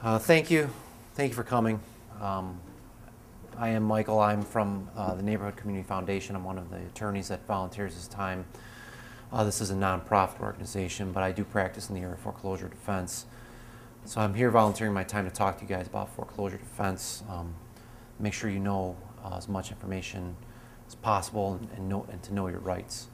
Thank you. Thank you for coming. Um, I am Michael. I'm from the Neighborhood Community Foundation. I'm one of the attorneys that volunteers his time. This is a nonprofit organization, but I do practice in the area of foreclosure defense. So I'm here volunteering my time to talk to you guys about foreclosure defense. Make sure you know as much information as possible and to know your rights.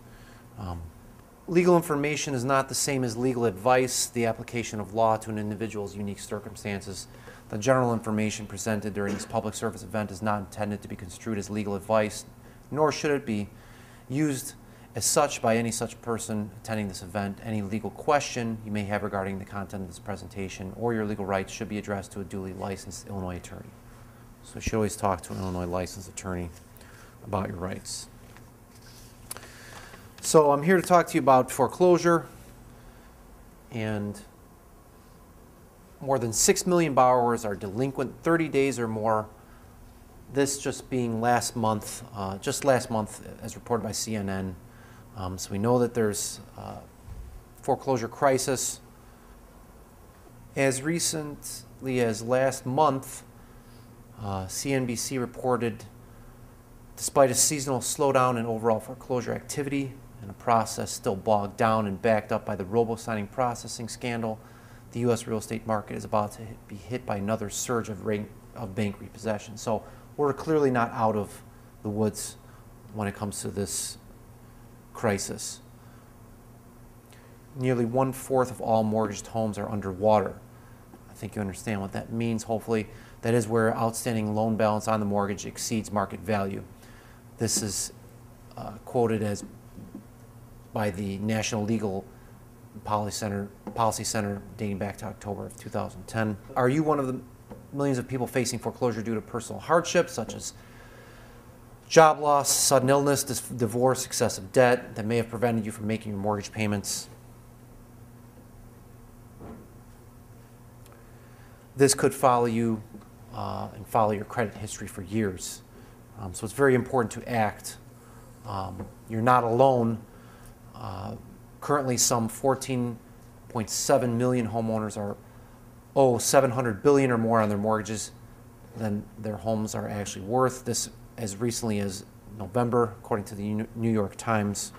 Legal information is not the same as legal advice. The application of law to an individual's unique circumstances. The general information presented during this public service event is not intended to be construed as legal advice, nor should it be used as such by any such person attending this event. Any legal question you may have regarding the content of this presentation or your legal rights should be addressed to a duly licensed Illinois attorney. So you should always talk to an Illinois licensed attorney about your rights. So I'm here to talk to you about foreclosure, and more than 6 million borrowers are delinquent 30 days or more. This just being last month, as reported by CNN. So we know that there's a foreclosure crisis. As recently as last month, CNBC reported, despite a seasonal slowdown in overall foreclosure activity, and a process still bogged down and backed up by the robo-signing processing scandal, the U.S. real estate market is about to be hit by another surge of bank repossession. So we're clearly not out of the woods when it comes to this crisis. Nearly 1/4 of all mortgaged homes are underwater. I think you understand what that means, hopefully. That is where outstanding loan balance on the mortgage exceeds market value. This is quoted as by the National Legal Policy Center dating back to October of 2010. Are you one of the millions of people facing foreclosure due to personal hardships such as job loss, sudden illness, divorce, excessive debt that may have prevented you from making your mortgage payments? This could follow you and follow your credit history for years. So it's very important to act. You're not alone. Currently, some 14.7 million homeowners owe $700 billion or more on their mortgages than their homes are actually worth. This as recently as November, according to the New York Times.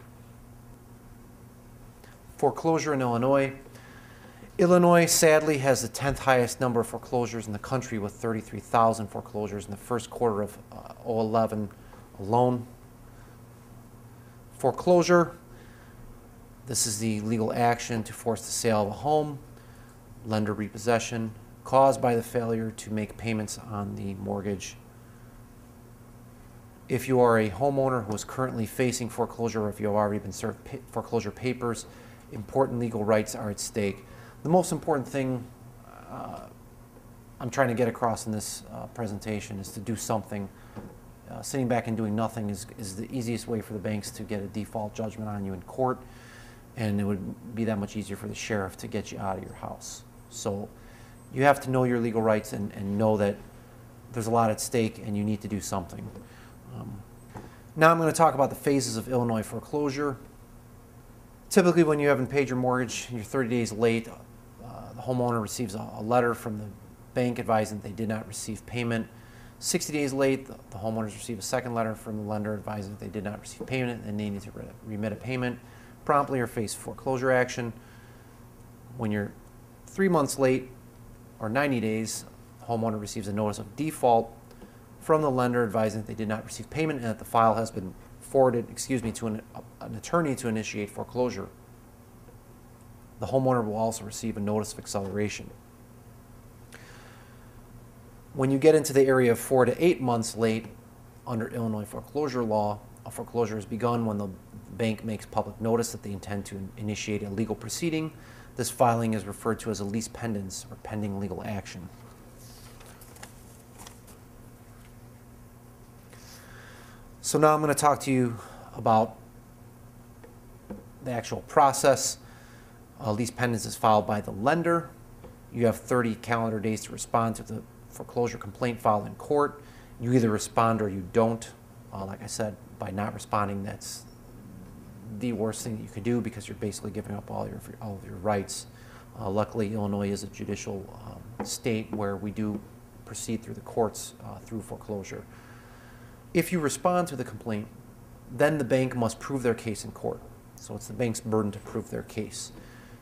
Foreclosure in Illinois. Illinois, sadly, has the 10th highest number of foreclosures in the country, with 33,000 foreclosures in the first quarter of 2011 alone. Foreclosure. This is the legal action to force the sale of a home, lender repossession, caused by the failure to make payments on the mortgage. If you are a homeowner who is currently facing foreclosure, or if you have already been served foreclosure papers, important legal rights are at stake. The most important thing I'm trying to get across in this presentation is to do something. Sitting back and doing nothing is the easiest way for the banks to get a default judgment on you in court, and it would be that much easier for the sheriff to get you out of your house. So you have to know your legal rights and know that there's a lot at stake and you need to do something. Now I'm going to talk about the phases of Illinois foreclosure. Typically, when you haven't paid your mortgage and you're 30 days late, the homeowner receives a letter from the bank advising that they did not receive payment. 60 days late, the homeowners receive a second letter from the lender advising that they did not receive payment and they need to remit a payment promptly or face foreclosure action. When you're 3 months late or 90 days, the homeowner receives a notice of default from the lender advising that they did not receive payment and that the file has been forwarded, to an attorney to initiate foreclosure. The homeowner will also receive a notice of acceleration. When you get into the area of 4 to 8 months late, under Illinois foreclosure law, a foreclosure is begun when the bank makes public notice that they intend to initiate a legal proceeding. This filing is referred to as a lease pendens, or pending legal action. So now I'm going to talk to you about the actual process. Lease pendens is filed by the lender. You have 30 calendar days to respond to the foreclosure complaint filed in court. You either respond or you don't. Like I said, by not responding, that's the worst thing that you could do because you're basically giving up all of your rights. Luckily, Illinois is a judicial state where we do proceed through the courts through foreclosure. If you respond to the complaint, then the bank must prove their case in court. So it's the bank's burden to prove their case.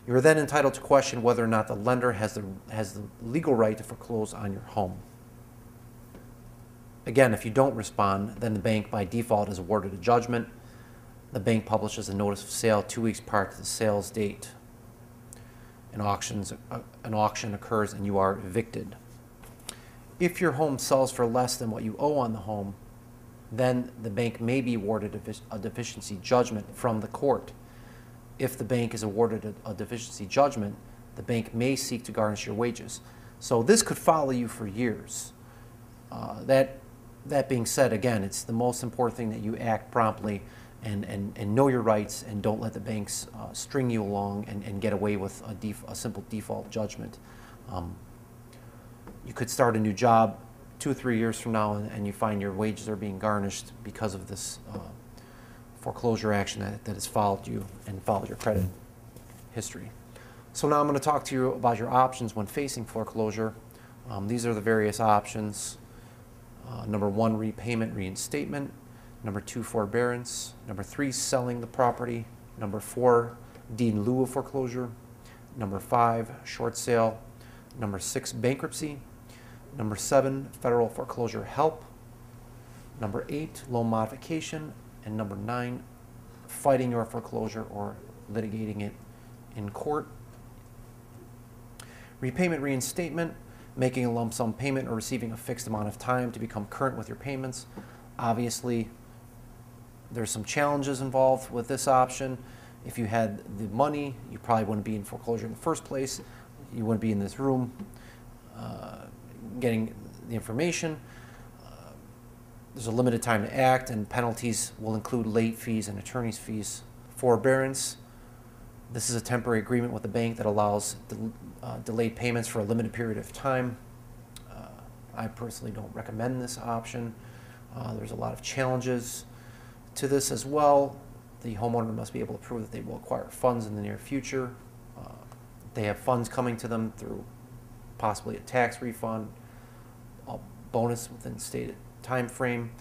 You are then entitled to question whether or not the lender has the legal right to foreclose on your home. Again, if you don't respond, then the bank by default is awarded a judgment. The bank publishes a notice of sale 2 weeks prior to the sales date. An auction occurs and you are evicted. If your home sells for less than what you owe on the home, then the bank may be awarded a deficiency judgment from the court. If the bank is awarded a deficiency judgment, the bank may seek to garnish your wages. So this could follow you for years. That being said, again, it's the most important thing that you act promptly and know your rights, and don't let the banks string you along and get away with a simple default judgment. You could start a new job 2 or 3 years from now and you find your wages are being garnished because of this foreclosure action that has followed you and followed your credit history. So now I'm going to talk to you about your options when facing foreclosure. These are the various options. Number 1, repayment reinstatement. Number 2, forbearance. Number 3, selling the property. Number 4, deed in lieu of foreclosure. Number 5, short sale. Number 6, bankruptcy. Number 7, federal foreclosure help. Number 8, loan modification. And number 9, fighting your foreclosure or litigating it in court. Repayment reinstatement, making a lump sum payment or receiving a fixed amount of time to become current with your payments. Obviously, there's some challenges involved with this option. If you had the money, you probably wouldn't be in foreclosure in the first place. You wouldn't be in this room getting the information. There's a limited time to act, and penalties will include late fees and attorney's fees. Forbearance, this is a temporary agreement with the bank that allows delayed payments for a limited period of time. I personally don't recommend this option. There's a lot of challenges to this as well. The homeowner must be able to prove that they will acquire funds in the near future. They have funds coming to them through possibly a tax refund, a bonus within stated time frame.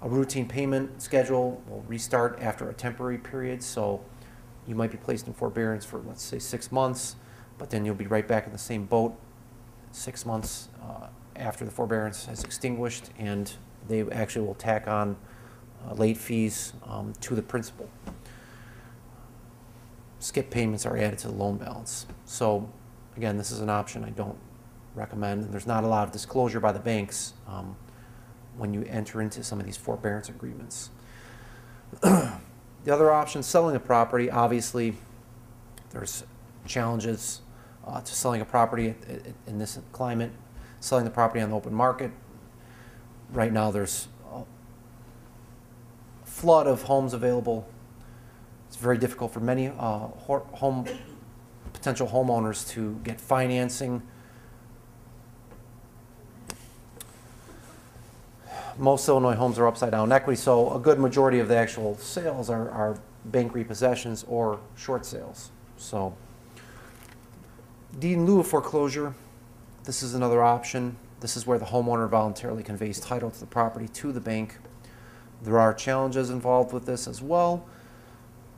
A routine payment schedule will restart after a temporary period, so you might be placed in forbearance for, let's say, 6 months, but then you'll be right back in the same boat 6 months after the forbearance has extinguished, and they actually will tack on late fees to the principal. Skip payments are added to the loan balance. So again, this is an option I don't recommend. There's not a lot of disclosure by the banks when you enter into some of these forbearance agreements. The other option, selling a property. Obviously, there's challenges to selling a property in this climate. Selling the property on the open market. Right now, there's a flood of homes available. It's very difficult for many potential homeowners to get financing. Most Illinois homes are upside down equity, so a good majority of the actual sales are bank repossessions or short sales. So, deed in lieu of foreclosure, this is another option. This is where the homeowner voluntarily conveys title to the property to the bank. There are challenges involved with this as well.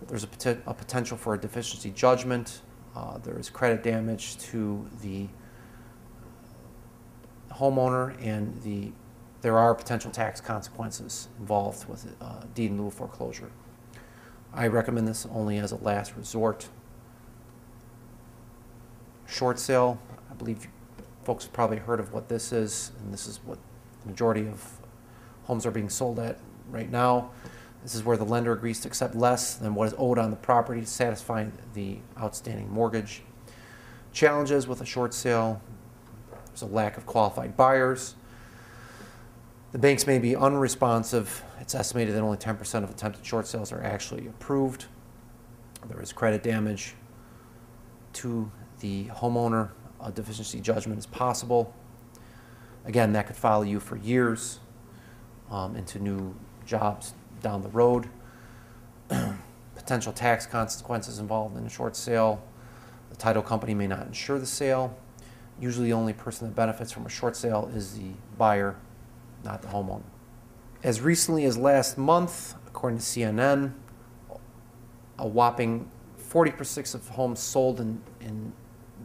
There's a potential for a deficiency judgment. There is credit damage to the homeowner, and there are potential tax consequences involved with deed in lieu of foreclosure. I recommend this only as a last resort. Short sale, I believe folks have probably heard of what this is, and this is what the majority of homes are being sold at right now. This is where the lender agrees to accept less than what is owed on the property to satisfy the outstanding mortgage. Challenges with a short sale: there's a lack of qualified buyers. The banks may be unresponsive. It's estimated that only 10% of attempted short sales are actually approved. There is credit damage to the homeowner. A deficiency judgment is possible. Again, that could follow you for years into new jobs down the road. Potential tax consequences involved in a short sale. The title company may not insure the sale. Usually the only person that benefits from a short sale is the buyer, not the homeowner. As recently as last month, according to CNN, a whopping 40% of homes sold in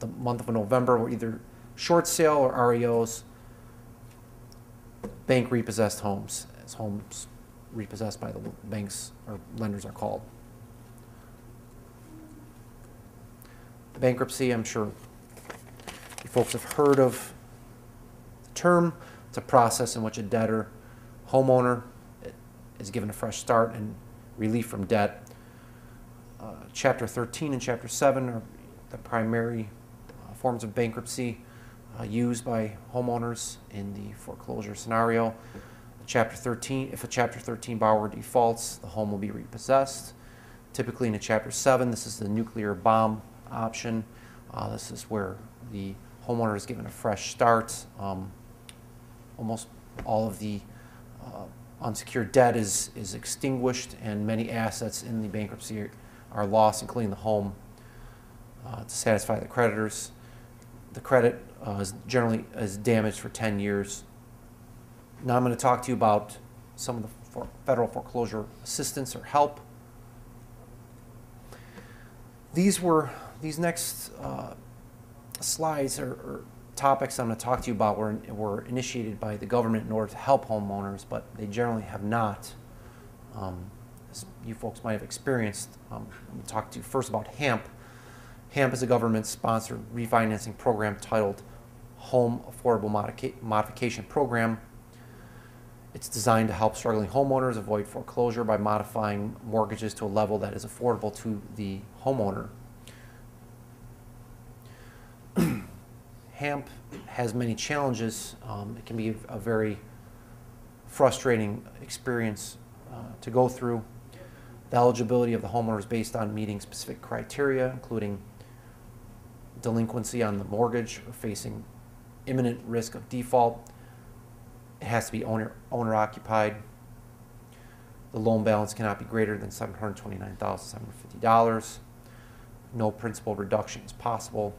the month of November were either short sale or REOs, bank repossessed homes, as homes repossessed by the banks or lenders are called. Bankruptcy, I'm sure you folks have heard of the term. It's a process in which a debtor, homeowner, is given a fresh start and relief from debt. Chapter 13 and Chapter 7 are the primary forms of bankruptcy used by homeowners in the foreclosure scenario. Chapter 13, if a Chapter 13 borrower defaults, the home will be repossessed. Typically in a Chapter 7, this is the nuclear bomb option. This is where the homeowner is given a fresh start. Almost all of the unsecured debt is extinguished, and many assets in the bankruptcy are lost, including the home, to satisfy the creditors. The credit is generally damaged for 10 years. Now I'm going to talk to you about some of the federal foreclosure assistance or help. These next slides or topics I'm going to talk to you about were initiated by the government in order to help homeowners, but they generally have not. As you folks might have experienced. I'm going to talk to you first about HAMP. HAMP is a government-sponsored refinancing program titled Home Affordable Modification Program. It's designed to help struggling homeowners avoid foreclosure by modifying mortgages to a level that is affordable to the homeowner. HAMP has many challenges. It can be a very frustrating experience to go through. The eligibility of the homeowner is based on meeting specific criteria, including delinquency on the mortgage or facing imminent risk of default. It has to be owner-occupied. The loan balance cannot be greater than $729,750. No principal reduction is possible.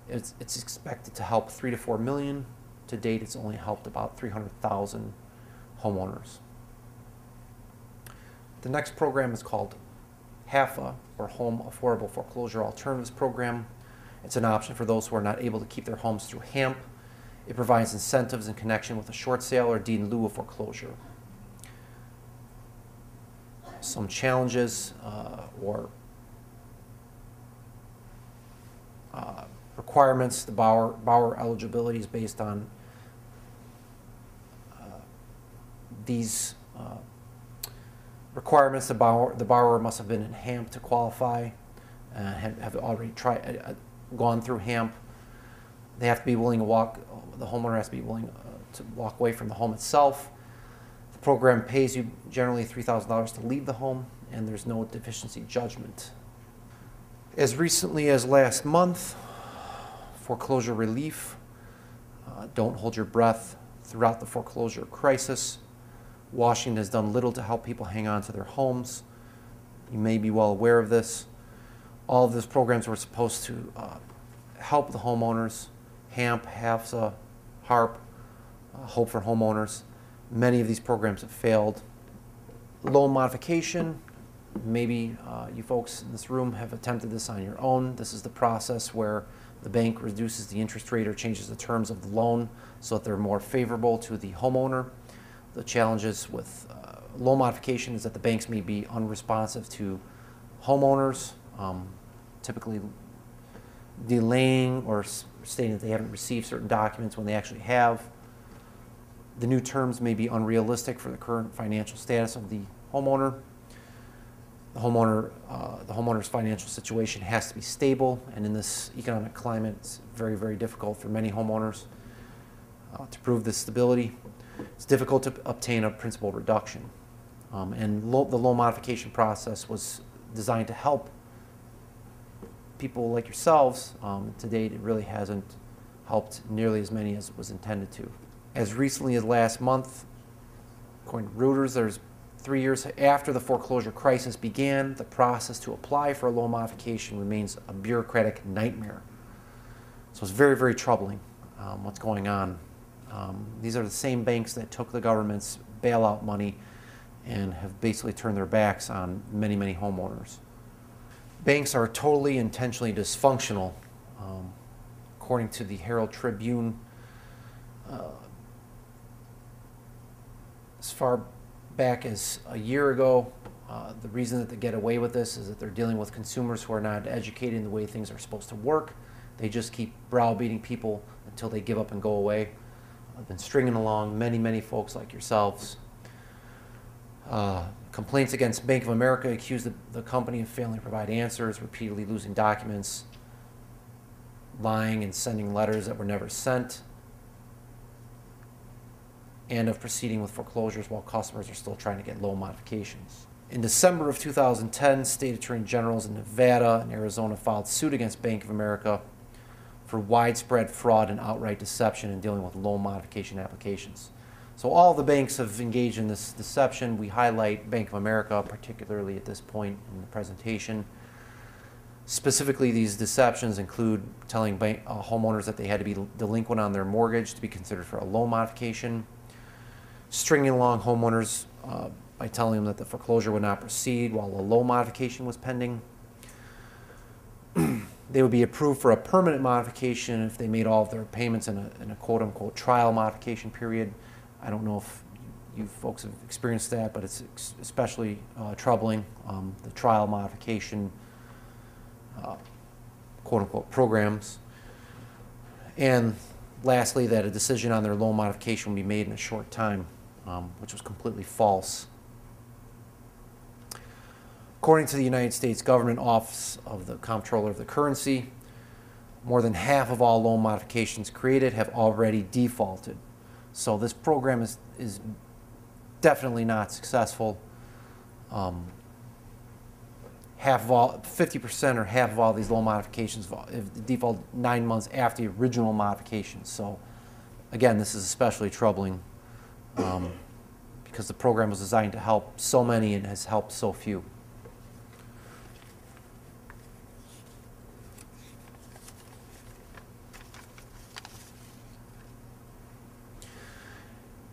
It's expected to help 3 to 4 million. To date, it's only helped about 300,000 homeowners. The next program is called HAFA, or Home Affordable Foreclosure Alternatives Program. It's an option for those who are not able to keep their homes through HAMP. It provides incentives in connection with a short sale or deed in lieu of foreclosure. Some challenges or requirements. The borrower eligibility is based on these requirements. The borrower must have been in HAMP to qualify, have already gone through HAMP. They have to be willing to the homeowner has to be willing to walk away from the home itself. The program pays you generally $3,000 to leave the home, and there's no deficiency judgment. As recently as last month, foreclosure relief. Don't hold your breath throughout the foreclosure crisis. Washington has done little to help people hang on to their homes. You may be well aware of this. All of these programs were supposed to help the homeowners. HAMP, HAFSA, HARP, Hope for Homeowners. Many of these programs have failed. Loan modification. Maybe you folks in this room have attempted this on your own. This is the process where the bank reduces the interest rate or changes the terms of the loan so that they're more favorable to the homeowner. The challenges with loan modification is that the banks may be unresponsive to homeowners, typically delaying or stating that they haven't received certain documents when they actually have. The new terms may be unrealistic for the current financial status of the homeowner. The homeowner's financial situation has to be stable, and in this economic climate, it's very, very difficult for many homeowners to prove this stability. It's difficult to obtain a principal reduction, and the loan modification process was designed to help people like yourselves. To date, it really hasn't helped nearly as many as it was intended to. As recently as last month, according to Reuters, there's 3 years after the foreclosure crisis began, the process to apply for a loan modification remains a bureaucratic nightmare. So it's very, very troubling what's going on. These are the same banks that took the government's bailout money and have basically turned their backs on many, many homeowners. Banks are totally intentionally dysfunctional. According to the Herald Tribune, as far back as a year ago, the reason that they get away with this is that they're dealing with consumers who are not educated in the way things are supposed to work. They just keep browbeating people until they give up and go away. I've been stringing along many, many folks like yourselves. Complaints against Bank of America accuse the company of failing to provide answers, repeatedly losing documents, lying and sending letters that were never sent, and of proceeding with foreclosures while customers are still trying to get loan modifications. In December of 2010, state attorney generals in Nevada and Arizona filed suit against Bank of America for widespread fraud and outright deception in dealing with loan modification applications. So all the banks have engaged in this deception. We highlight Bank of America, particularly at this point in the presentation. Specifically, these deceptions include telling homeowners that they had to be delinquent on their mortgage to be considered for a loan modification, stringing along homeowners by telling them that the foreclosure would not proceed while a loan modification was pending. They would be approved for a permanent modification if they made all of their payments in a quote-unquote trial modification period. I don't know if you folks have experienced that, but it's especially troubling, the trial modification quote-unquote programs. And lastly, that a decision on their loan modification would be made in a short time, which was completely false. According to the United States Government Office of the Comptroller of the Currency, more than half of all loan modifications created have already defaulted. So this program is definitely not successful. 50% or half of all these loan modifications default 9 months after the original modification. So again, this is especially troubling because the program was designed to help so many and has helped so few.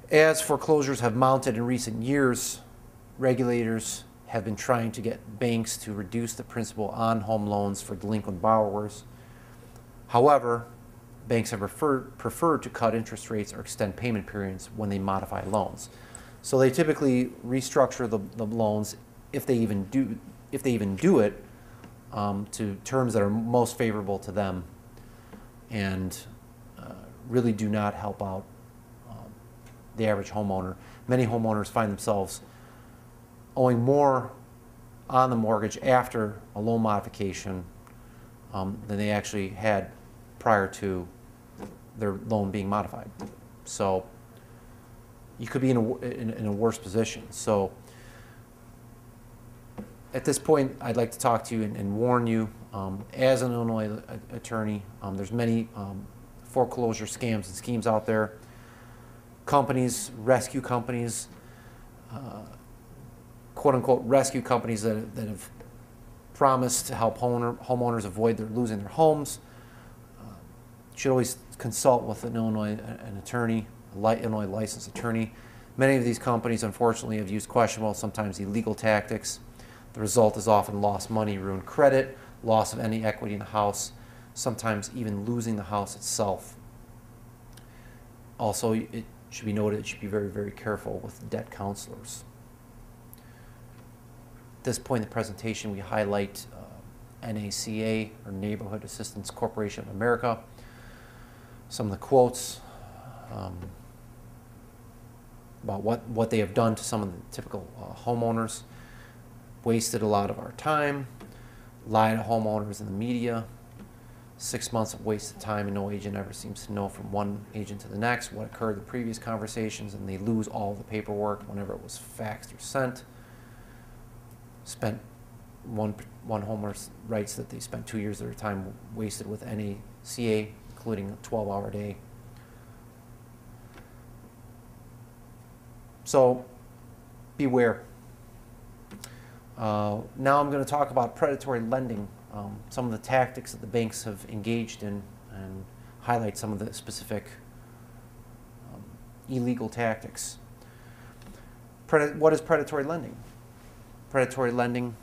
As foreclosures have mounted in recent years, regulators have been trying to get banks to reduce the principal on home loans for delinquent borrowers. However, banks have preferred to cut interest rates or extend payment periods when they modify loans. So they typically restructure the loans, if they even do it, to terms that are most favorable to them, and really do not help out the average homeowner. Many homeowners find themselves owing more on the mortgage after a loan modification than they actually had prior to their loan being modified. So you could be in a worse position. So at this point, I'd like to talk to you and warn you, as an Illinois attorney, there's many foreclosure scams and schemes out there. Companies, rescue companies, quote-unquote rescue companies that have promised to help homeowners avoid losing their homes. You should always consult with an Illinois attorney, Illinois licensed attorney. Many of these companies, unfortunately, have used questionable, sometimes illegal tactics. The result is often lost money, ruined credit, loss of any equity in the house, sometimes even losing the house itself. Also, it should be noted, it should be very, very careful with debt counselors. At this point in the presentation, we highlight NACA, or Neighborhood Assistance Corporation of America. Some of the quotes about what they have done to some of the typical homeowners. Wasted a lot of our time, lied to homeowners in the media, 6 months of wasted time, and no agent ever seems to know from one agent to the next what occurred in the previous conversations, and they lose all the paperwork whenever it was faxed or sent. One homeowner writes that they spent 2 years of their time wasted with NACA, including a 12-hour day. So beware. Now I'm going to talk about predatory lending, some of the tactics that the banks have engaged in, and highlight some of the specific illegal tactics. What is predatory lending? Predatory lending,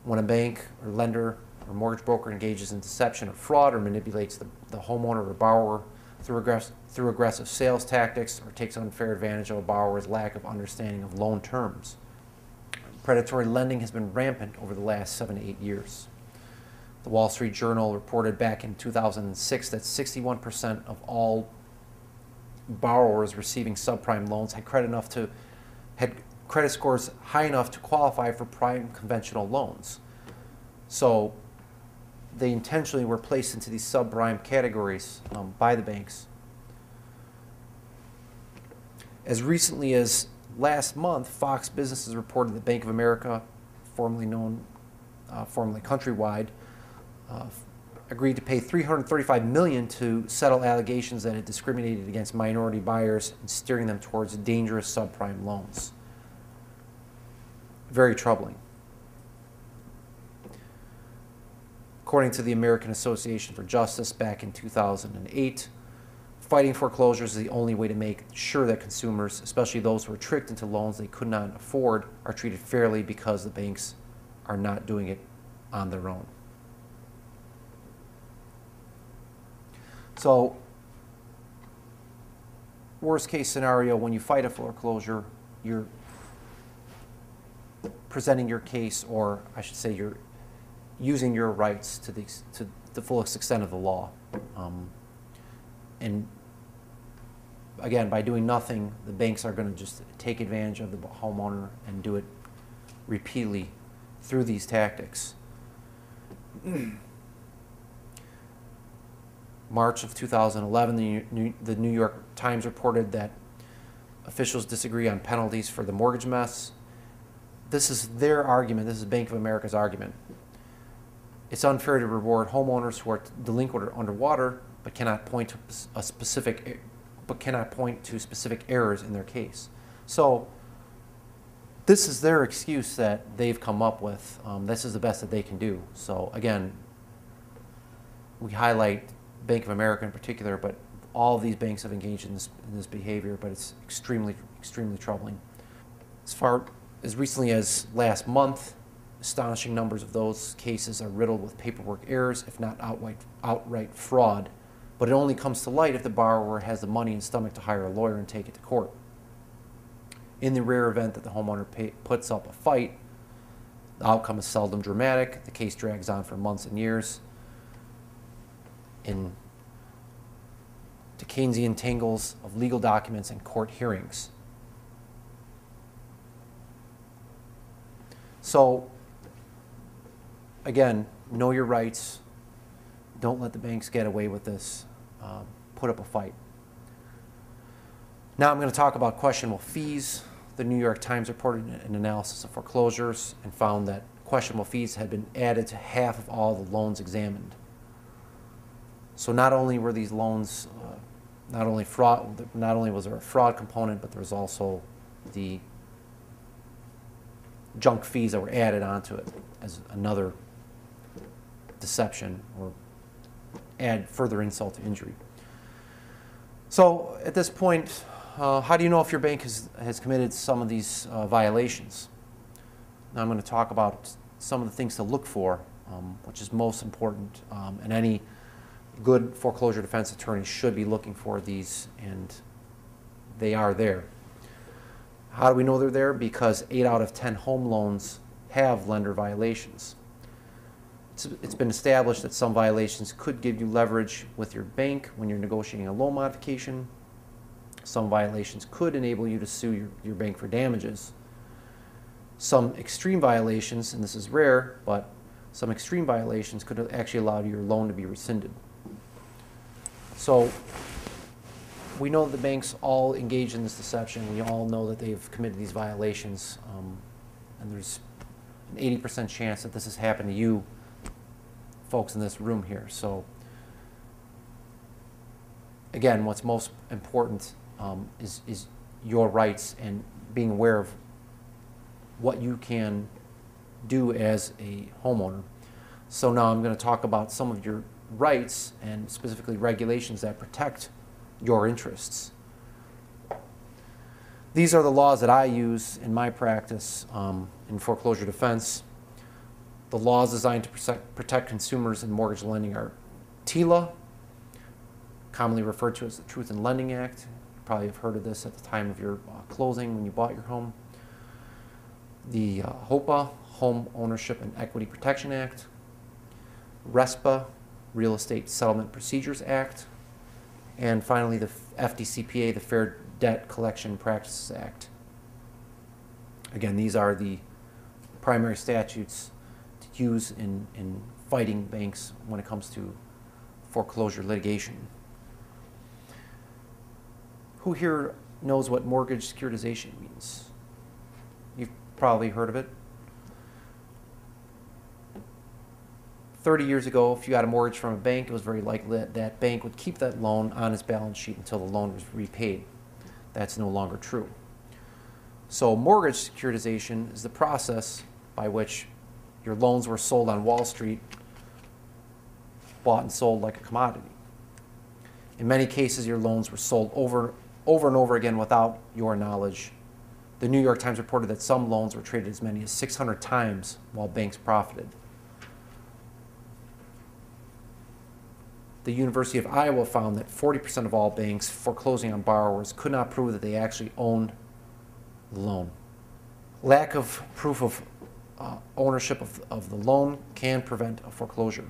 when a bank or lender or mortgage broker engages in deception or fraud or manipulates the homeowner or borrower through aggressive sales tactics or takes unfair advantage of a borrower's lack of understanding of loan terms. Predatory lending has been rampant over the last 7 to 8 years. The Wall Street Journal reported back in 2006 that 61% of all borrowers receiving subprime loans had credit scores high enough to qualify for prime conventional loans. So they intentionally were placed into these subprime categories by the banks. As recently as last month, Fox Business has reported that Bank of America, formerly Countrywide, agreed to pay $335 million to settle allegations that it discriminated against minority buyers and steering them towards dangerous subprime loans. Very troubling. According to the American Association for Justice back in 2008, fighting foreclosures is the only way to make sure that consumers, especially those who are tricked into loans they could not afford, are treated fairly because the banks are not doing it on their own. So, worst case scenario, when you fight a foreclosure, you're presenting your case, or I should say you're using your rights to the fullest extent of the law. And again, by doing nothing, the banks are going to just take advantage of the homeowner and do it repeatedly through these tactics. March of 2011, the New York Times reported that officials disagree on penalties for the mortgage mess. This is their argument. This is Bank of America's argument. It's unfair to reward homeowners who are delinquent or underwater, but cannot point to specific errors in their case. So this is their excuse that they've come up with. This is the best that they can do. So again, we highlight Bank of America in particular, but all of these banks have engaged in this behavior, but it's extremely, extremely troubling. As far as recently as last month, astonishing numbers of those cases are riddled with paperwork errors, if not outright fraud. But it only comes to light if the borrower has the money and stomach to hire a lawyer and take it to court. In the rare event that the homeowner puts up a fight, the outcome is seldom dramatic. The case drags on for months and years in Dickensian tangles of legal documents and court hearings. So, again, know your rights. Don't let the banks get away with this. Put up a fight. Now I'm going to talk about questionable fees. The New York Times reported an analysis of foreclosures and found that questionable fees had been added to half of all the loans examined. So not only were these loans, not only was there a fraud component, but there was also the junk fees that were added onto it as another deception or add further insult to injury. So at this point, how do you know if your bank has committed some of these violations? Now I'm going to talk about some of the things to look for, which is most important, and any good foreclosure defense attorney should be looking for these, and they are there. How do we know they're there? Because 8 out of 10 home loans have lender violations. It's been established that some violations could give you leverage with your bank when you're negotiating a loan modification. Some violations could enable you to sue your bank for damages. Some extreme violations, and this is rare, but some extreme violations could actually allow your loan to be rescinded. So we know that the banks all engage in this deception. We all know that they've committed these violations, and there's an 80% chance that this has happened to you folks in this room here. So again, what's most important is your rights and being aware of what you can do as a homeowner. So now I'm going to talk about some of your rights and specifically regulations that protect your interests. These are the laws that I use in my practice in foreclosure defense. The laws designed to protect consumers in mortgage lending are TILA, commonly referred to as the Truth in Lending Act. You probably have heard of this at the time of your closing when you bought your home. The HOPA, Home Ownership and Equity Protection Act. RESPA, Real Estate Settlement Procedures Act. And finally, the FDCPA, the Fair Debt Collection Practices Act. Again, these are the primary statutes to use in fighting banks when it comes to foreclosure litigation. Who here knows what mortgage securitization means? You've probably heard of it. 30 years ago, if you got a mortgage from a bank, it was very likely that that bank would keep that loan on its balance sheet until the loan was repaid. That's no longer true. So mortgage securitization is the process by which your loans were sold on Wall Street, bought and sold like a commodity. In many cases, your loans were sold over and over again without your knowledge. The New York Times reported that some loans were traded as many as 600 times while banks profited. The University of Iowa found that 40% of all banks foreclosing on borrowers could not prove that they actually owned the loan. Lack of proof of ownership of the loan can prevent a foreclosure.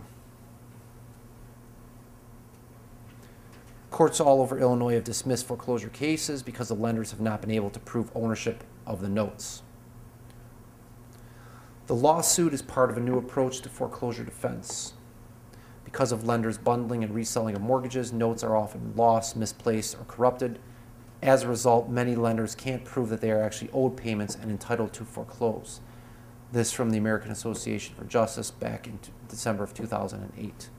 Courts all over Illinois have dismissed foreclosure cases because the lenders have not been able to prove ownership of the notes. The lawsuit is part of a new approach to foreclosure defense. Because of lenders' bundling and reselling of mortgages, notes are often lost, misplaced, or corrupted. As a result, many lenders can't prove that they are actually owed payments and entitled to foreclose. This from the American Association for Justice back in December of 2008.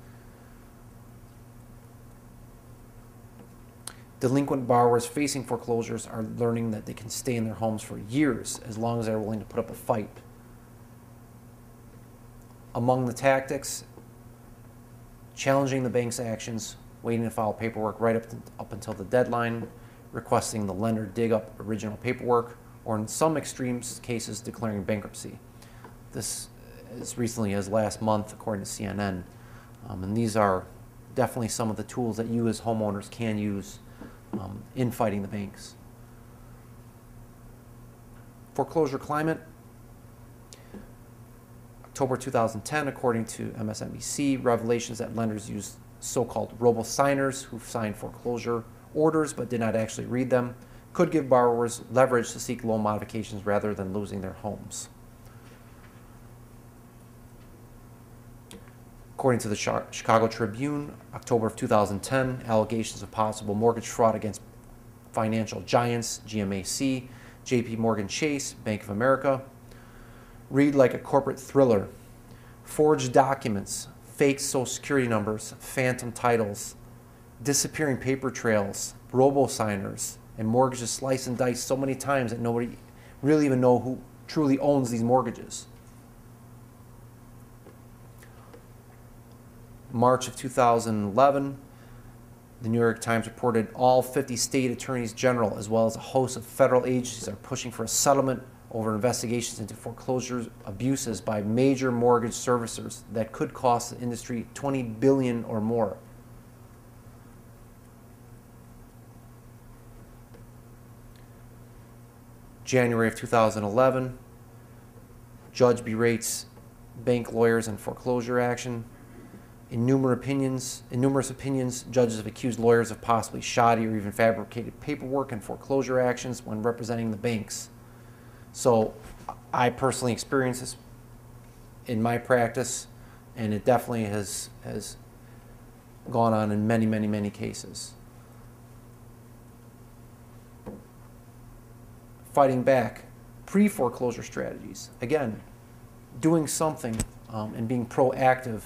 Delinquent borrowers facing foreclosures are learning that they can stay in their homes for years as long as they're willing to put up a fight. Among the tactics, challenging the bank's actions, waiting to file paperwork right up until the deadline, requesting the lender dig up original paperwork, or in some extreme cases, declaring bankruptcy. This as recently as last month, according to CNN. And these are definitely some of the tools that you as homeowners can use in fighting the banks. Foreclosure climate. October 2010, according to MSNBC, revelations that lenders use so-called robo-signers who signed foreclosure orders but did not actually read them could give borrowers leverage to seek loan modifications rather than losing their homes. According to the Chicago Tribune, October of 2010, allegations of possible mortgage fraud against financial giants, GMAC, JP Morgan Chase, Bank of America, read like a corporate thriller. Forged documents, fake social security numbers, phantom titles, disappearing paper trails, robo-signers, and mortgages sliced and diced so many times that nobody really even know who truly owns these mortgages. March of 2011, the New York Times reported all 50 state attorneys general as well as a host of federal agencies are pushing for a settlement over investigations into foreclosure abuses by major mortgage servicers that could cost the industry $20 billion or more. January of 2011, judge berates bank lawyers in foreclosure action. In numerous opinions, judges have accused lawyers of possibly shoddy or even fabricated paperwork in foreclosure actions when representing the banks. So I personally experienced this in my practice, and it definitely has gone on in many, many, many cases. Fighting back, pre-foreclosure strategies. Again, doing something and being proactive,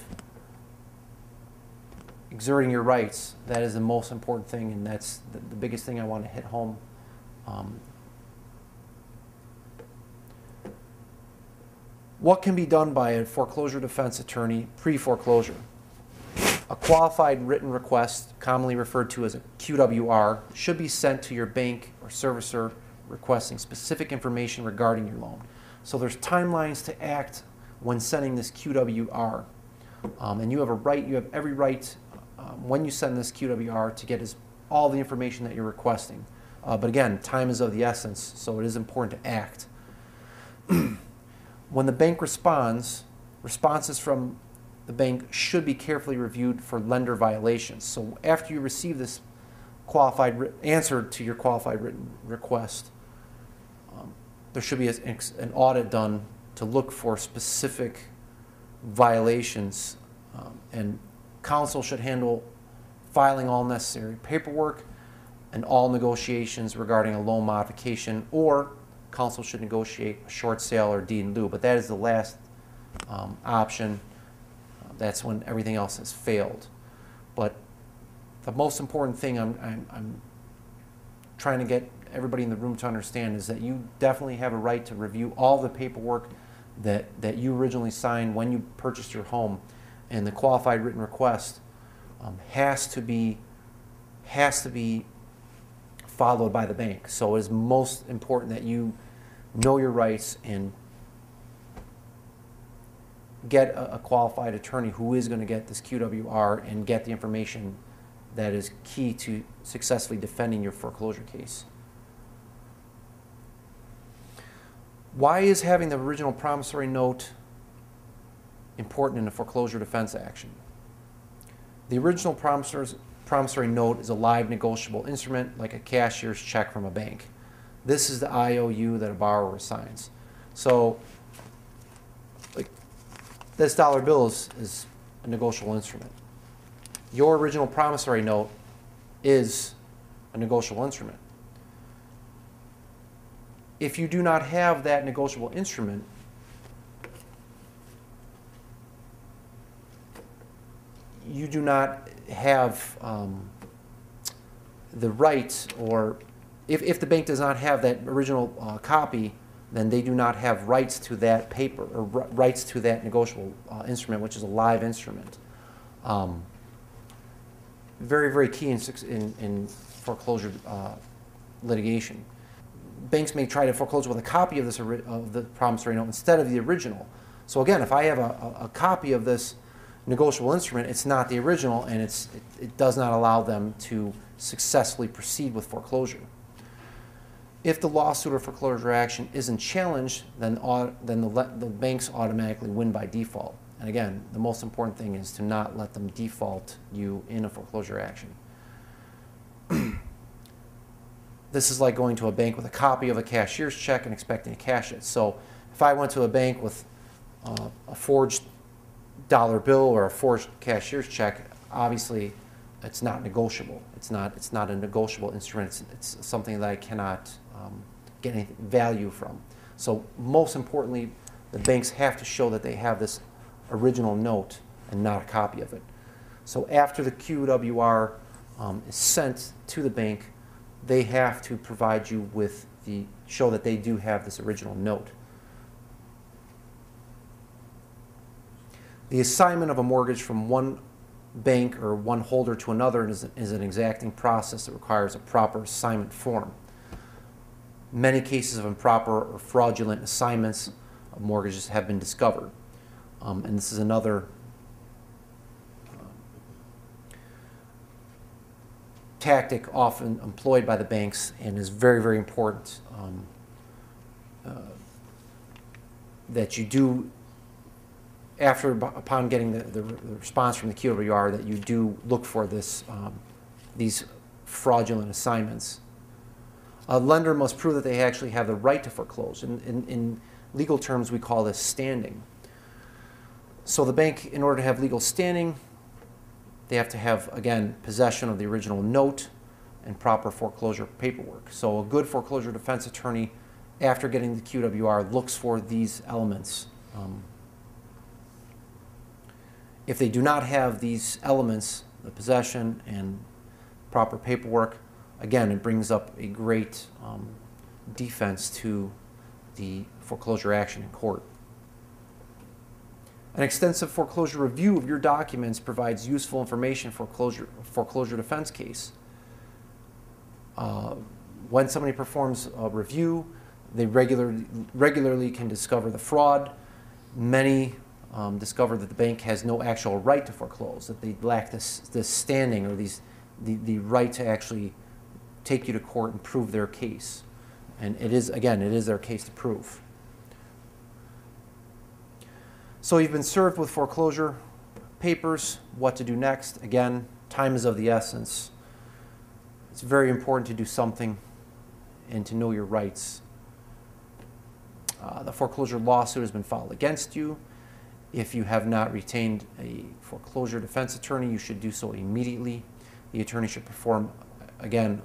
exerting your rights, that is the most important thing, and that's the biggest thing I want to hit home. What can be done by a foreclosure defense attorney pre-foreclosure? A qualified written request, commonly referred to as a QWR, should be sent to your bank or servicer requesting specific information regarding your loan. So there's timelines to act when sending this QWR. And you have every right when you send this QWR to get all the information that you're requesting. But again, time is of the essence, so it is important to act. When the bank responds, responses from the bank should be carefully reviewed for lender violations. So after you receive this answer to your qualified written request, there should be an audit done to look for specific violations, and counsel should handle filing all necessary paperwork and all negotiations regarding a loan modification, or counsel should negotiate a short sale or deed in lieu, but that is the last option. That's when everything else has failed. But the most important thing I'm trying to get everybody in the room to understand is that you definitely have a right to review all the paperwork that you originally signed when you purchased your home, and the qualified written request has to be followed by the bank. So it is most important that you know your rights and get a qualified attorney who is going to get this QWR and get the information that is key to successfully defending your foreclosure case. Why is having the original promissory note important in a foreclosure defense action? The original promissory note is a live negotiable instrument like a cashier's check from a bank. This is the IOU that a borrower signs. So this dollar bill is a negotiable instrument. Your original promissory note is a negotiable instrument. If you do not have that negotiable instrument, you do not have the right, or if the bank does not have that original copy, then they do not have rights to that paper or rights to that negotiable instrument, which is a live instrument. Very, very key in foreclosure litigation. Banks may try to foreclose with a copy of the promissory note instead of the original. So again, if I have a copy of this negotiable instrument, it's not the original, and it does not allow them to successfully proceed with foreclosure. If the lawsuit or foreclosure action isn't challenged, then the banks automatically win by default. And again, the most important thing is to not let them default you in a foreclosure action. This is like going to a bank with a copy of a cashier's check and expecting to cash it. So if I went to a bank with a forged dollar bill or a forged cashier's check, obviously it's not negotiable. It's not a negotiable instrument. It's something that I cannot get any value from. So most importantly, the banks have to show that they have this original note and not a copy of it. So after the QWR is sent to the bank, they have to provide you with show that they do have this original note. The assignment of a mortgage from one bank or one holder to another is an exacting process that requires a proper assignment form. Many cases of improper or fraudulent assignments of mortgages have been discovered. And this is another tactic often employed by the banks, and is very, very important that you do, upon getting the response from the QWR, that you do look for these fraudulent assignments. A lender must prove that they actually have the right to foreclose. In legal terms, we call this standing. So the bank, in order to have legal standing, they have to have, again, possession of the original note and proper foreclosure paperwork. So a good foreclosure defense attorney, after getting the QWR, looks for these elements. If they do not have these elements, the possession and proper paperwork, again, it brings up a great defense to the foreclosure action in court. An extensive foreclosure review of your documents provides useful information for foreclosure defense case. When somebody performs a review, they regularly can discover the fraud. Many discover that the bank has no actual right to foreclose, that they lack this standing or the right to actually take you to court and prove their case. And it is their case to prove. So you've been served with foreclosure papers, what to do next. Again, time is of the essence. It's very important to do something and to know your rights. The foreclosure lawsuit has been filed against you. If you have not retained a foreclosure defense attorney, you should do so immediately. The attorney should perform, again,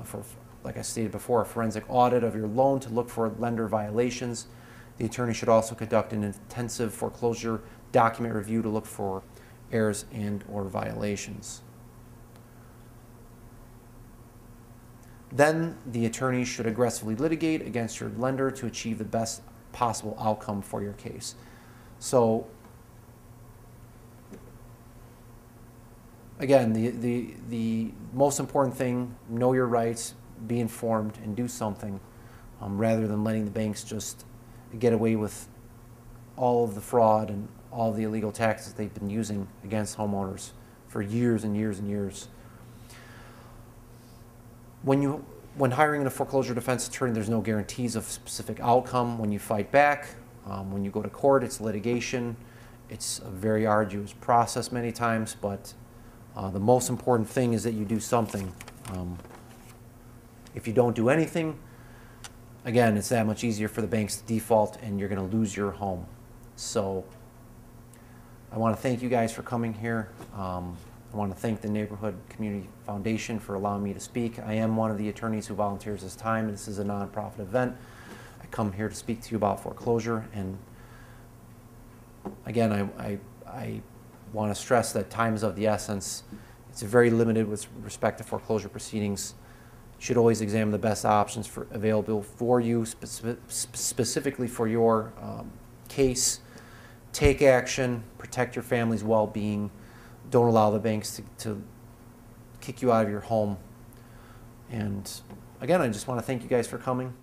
like I stated before, a forensic audit of your loan to look for lender violations. The attorney should also conduct an intensive foreclosure document review to look for errors and/or violations. Then the attorney should aggressively litigate against your lender to achieve the best possible outcome for your case. So again, the most important thing, know your rights, be informed, and do something rather than letting the banks just get away with all of the fraud and all of the illegal tactics they've been using against homeowners for years and years and years. When hiring a foreclosure defense attorney, there's no guarantees of specific outcome. When you fight back, when you go to court, it's litigation. It's a very arduous process many times, but the most important thing is that you do something. If you don't do anything, again, it's that much easier for the banks to default and you're going to lose your home. So I want to thank you guys for coming here. I want to thank the Neighborhood Community Foundation for allowing me to speak. I am one of the attorneys who volunteers his time. This is a nonprofit event. I come here to speak to you about foreclosure. And again, I want to stress that time is of the essence. It's very limited with respect to foreclosure proceedings. You should always examine the best options available for you, specifically for your case. Take action, protect your family's well-being. Don't allow the banks to kick you out of your home. And again, I just want to thank you guys for coming.